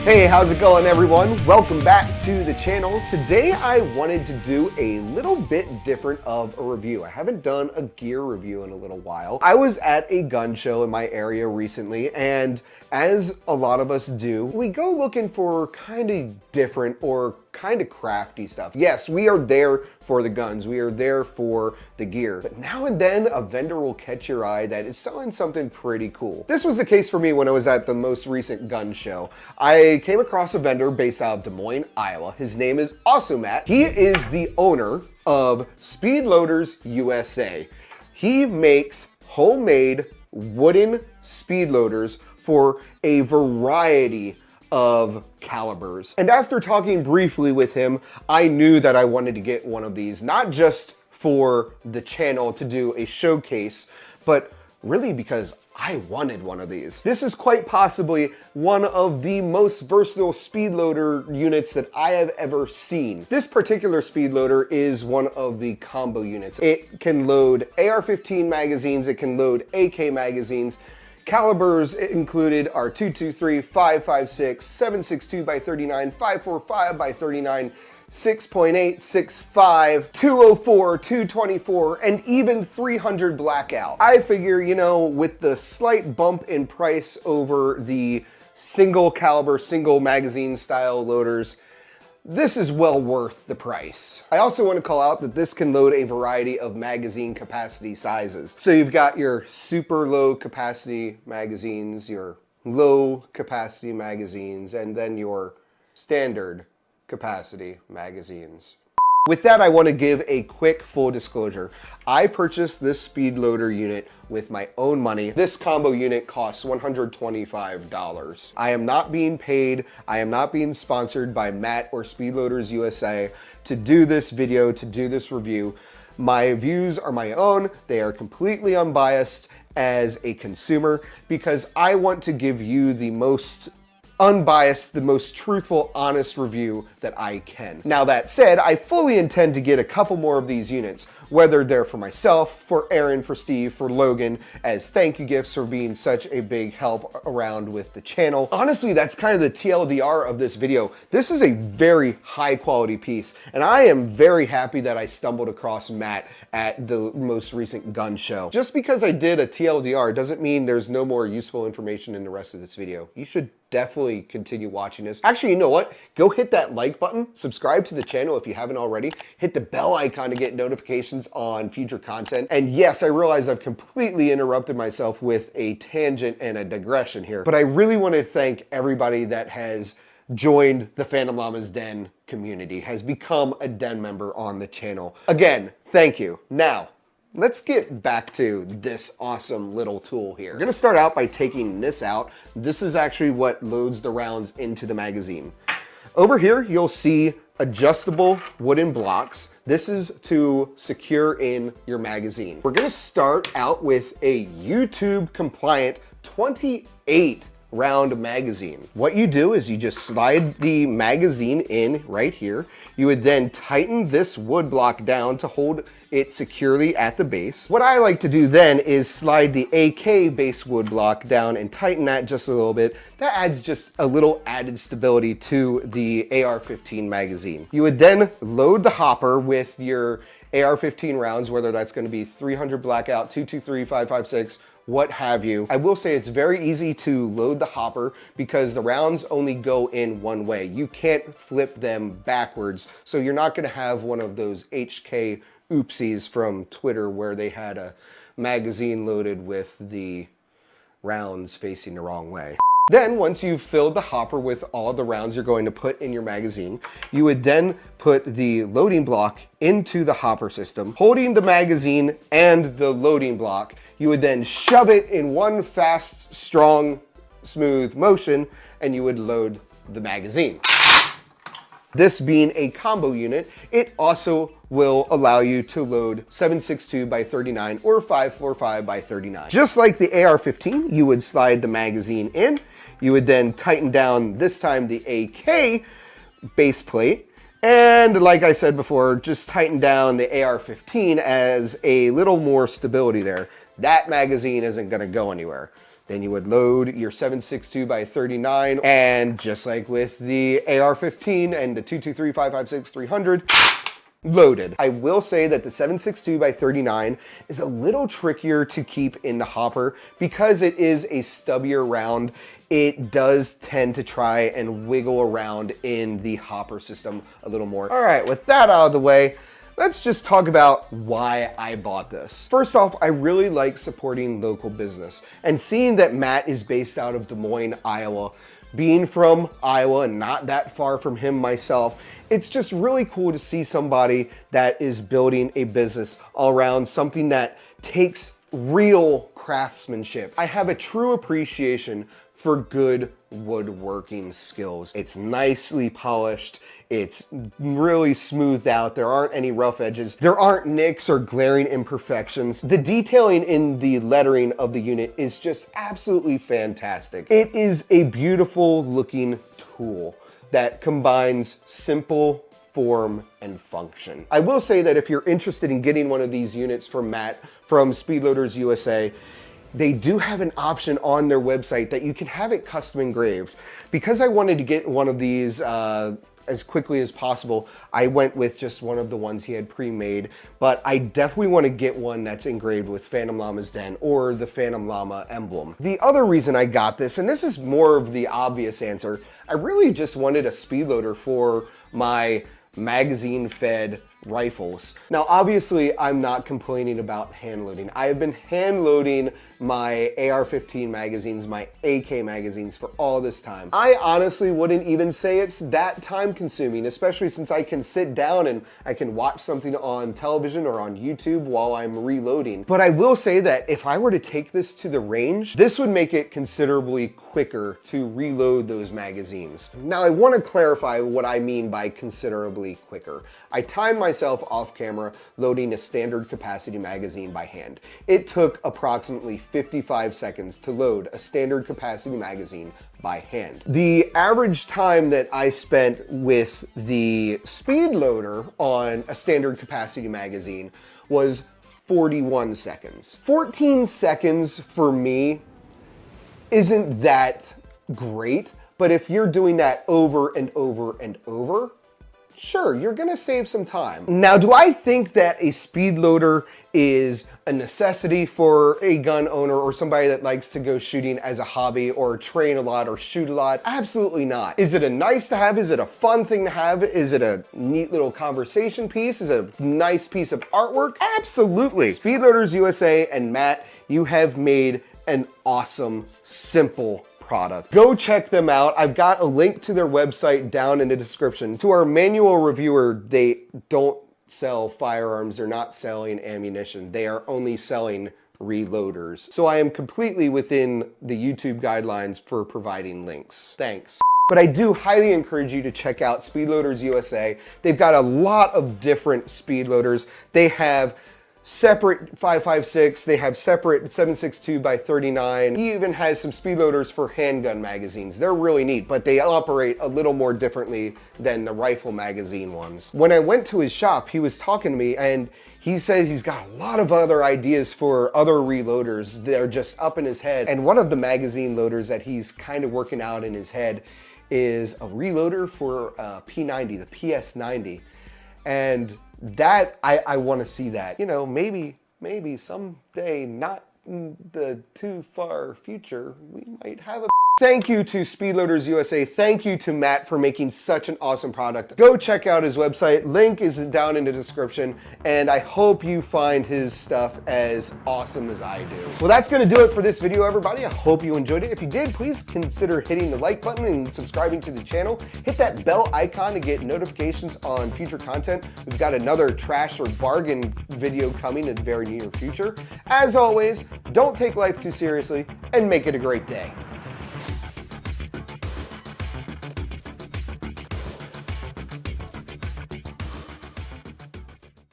Hey, how's it going everyone? Welcome back to the channel. Today I wanted to do a little bit different of a review. I haven't done a gear review in a little while. I was at a gun show in my area recently, and as a lot of us do, we go looking for kind of different or kind of crafty stuff. Yes, we are there for the guns, we are there for the gear, but now and then a vendor will catch your eye that is selling something pretty cool. This was the case for me when I was at the most recent gun show. I came across a vendor based out of Des Moines, Iowa. His name is also Matt. He is the owner of SpeedLoadersUSA. He makes homemade wooden speed loaders for a variety of calibers. And after talking briefly with him, I knew that I wanted to get one of these, not just for the channel to do a showcase, but really because I wanted one of these. This is quite possibly one of the most versatile speed loader units that I have ever seen. This particular speed loader is one of the combo units. It can load AR-15 magazines, it can load AK magazines. Calibers included are 223, 556, 762 by 39, 545 by 39, 6.8, 6.5, 204, 224, and even 300 blackout. I figure, you know, with the slight bump in price over the single caliber, single magazine style loaders, this is well worth the price. I also want to call out that this can load a variety of magazine capacity sizes. So you've got your super low capacity magazines, your low capacity magazines, and then your standard capacity magazines. With that, I want to give a quick full disclosure. I purchased this speed loader unit with my own money. This combo unit costs $125. I am not being paid. I am not being sponsored by Matt or SpeedLoadersUSA to do this video, to do this review. My views are my own. They are completely unbiased as a consumer because I want to give you the most unbiased, the most truthful, honest review that I can. Now that said, I fully intend to get a couple more of these units, whether they're for myself, for Aaron, for Steve, for Logan, as thank you gifts for being such a big help around with the channel. Honestly, that's kind of the TLDR of this video. This is a very high quality piece, and I am very happy that I stumbled across Matt at the most recent gun show. Just because I did a TLDR doesn't mean there's no more useful information in the rest of this video. You should definitely continue watching this. Actually, you know what? Go hit that like button, subscribe to the channel if you haven't already, hit the bell icon to get notifications on future content. And yes, I realize I've completely interrupted myself with a tangent and a digression here, but I really want to thank everybody that has joined the Phantom Llama's Den community, has become a den member on the channel. Again, thank you. Now, let's get back to this awesome little tool here. We're gonna start out by taking this out. This is actually what loads the rounds into the magazine. Over here, you'll see adjustable wooden blocks. This is to secure in your magazine. We're gonna start out with a YouTube compliant 28 round magazine. What you do is you just slide the magazine in right here. You would then tighten this wood block down to hold it securely at the base. What I like to do then is slide the AK base wood block down and tighten that just a little bit. That adds just a little added stability to the AR-15 magazine. You would then load the hopper with your AR-15 rounds, whether that's going to be 300 blackout, 223, 556, what have you. I will say it's very easy to load the hopper because the rounds only go in one way. You can't flip them backwards, so you're not going to have one of those HK oopsies from Twitter where they had a magazine loaded with the rounds facing the wrong way. Then once you've filled the hopper with all the rounds you're going to put in your magazine, you would then put the loading block into the hopper system, holding the magazine and the loading block. You would then shove it in one fast, strong, smooth motion, and you would load the magazine. This being a combo unit, it also will allow you to load 762 by 39 or 545 by 39. Just like the AR-15, you would slide the magazine in. You would then tighten down, this time, the AK base plate. And like I said before, just tighten down the AR-15 as a little more stability there. That magazine isn't gonna go anywhere. Then you would load your 7.62 by 39, and just like with the AR-15 and the 223-556-300, loaded. I will say that the 7.62 by 39 is a little trickier to keep in the hopper because it is a stubbier round. It does tend to try and wiggle around in the hopper system a little more. All right, with that out of the way, let's just talk about why I bought this. First off, I really like supporting local business, and seeing that Matt is based out of Des Moines, Iowa, being from Iowa and not that far from him myself, it's just really cool to see somebody that is building a business around something that takes real craftsmanship. I have a true appreciation for good woodworking skills. It's nicely polished. It's really smoothed out. There aren't any rough edges. There aren't nicks or glaring imperfections. The detailing in the lettering of the unit is just absolutely fantastic. It is a beautiful looking tool that combines simple form and function. I will say that if you're interested in getting one of these units from Matt from SpeedLoadersUSA, they do have an option on their website that you can have it custom engraved. Because I wanted to get one of these as quickly as possible, I went with just one of the ones he had pre-made, but I definitely want to get one that's engraved with Phantom Llama's Den or the Phantom Llama emblem. The other reason I got this, and this is more of the obvious answer, I really just wanted a speed loader for my magazine-fed rifles. Now, obviously, I'm not complaining about hand loading. I have been hand loading my AR-15 magazines, my AK magazines for all this time. I honestly wouldn't even say it's that time consuming, especially since I can sit down and I can watch something on television or on YouTube while I'm reloading. But I will say that if I were to take this to the range, this would make it considerably quicker to reload those magazines. Now, I want to clarify what I mean by considerably quicker. I timed myself off camera loading a standard capacity magazine by hand. It took approximately 55 seconds to load a standard capacity magazine by hand. The average time that I spent with the speed loader on a standard capacity magazine was 41 seconds. 14 seconds for me isn't that great, but if you're doing that over and over and over, sure, you're gonna save some time. Now, do I think that a speed loader is a necessity for a gun owner or somebody that likes to go shooting as a hobby or train a lot or shoot a lot? Absolutely not. Is it a nice to have? Is it a fun thing to have? Is it a neat little conversation piece? Is it a nice piece of artwork? Absolutely. SpeedLoadersUSA and Matt, you have made an awesome, simple product. Go check them out. I've got a link to their website down in the description. To our manual reviewer, they don't sell firearms. They're not selling ammunition. They are only selling reloaders. So I am completely within the YouTube guidelines for providing links. Thanks. But I do highly encourage you to check out SpeedLoadersUSA. They've got a lot of different speed loaders. They have separate 5.56, they have separate 7.62 by 39. He even has some speed loaders for handgun magazines. They're really neat, but they operate a little more differently than the rifle magazine ones. When I went to his shop, he was talking to me and he said he's got a lot of other ideas for other reloaders that are just up in his head. And one of the magazine loaders that he's kind of working out in his head is a reloader for P90, the PS90. And that, I want to see that. You know, maybe someday, not in the too far future, we might have a... Thank you to SpeedLoadersUSA. Thank you to Matt for making such an awesome product. Go check out his website. Link is down in the description. And I hope you find his stuff as awesome as I do. Well, that's going to do it for this video, everybody. I hope you enjoyed it. If you did, please consider hitting the like button and subscribing to the channel. Hit that bell icon to get notifications on future content. We've got another trash or bargain video coming in the very near future. As always, don't take life too seriously and make it a great day.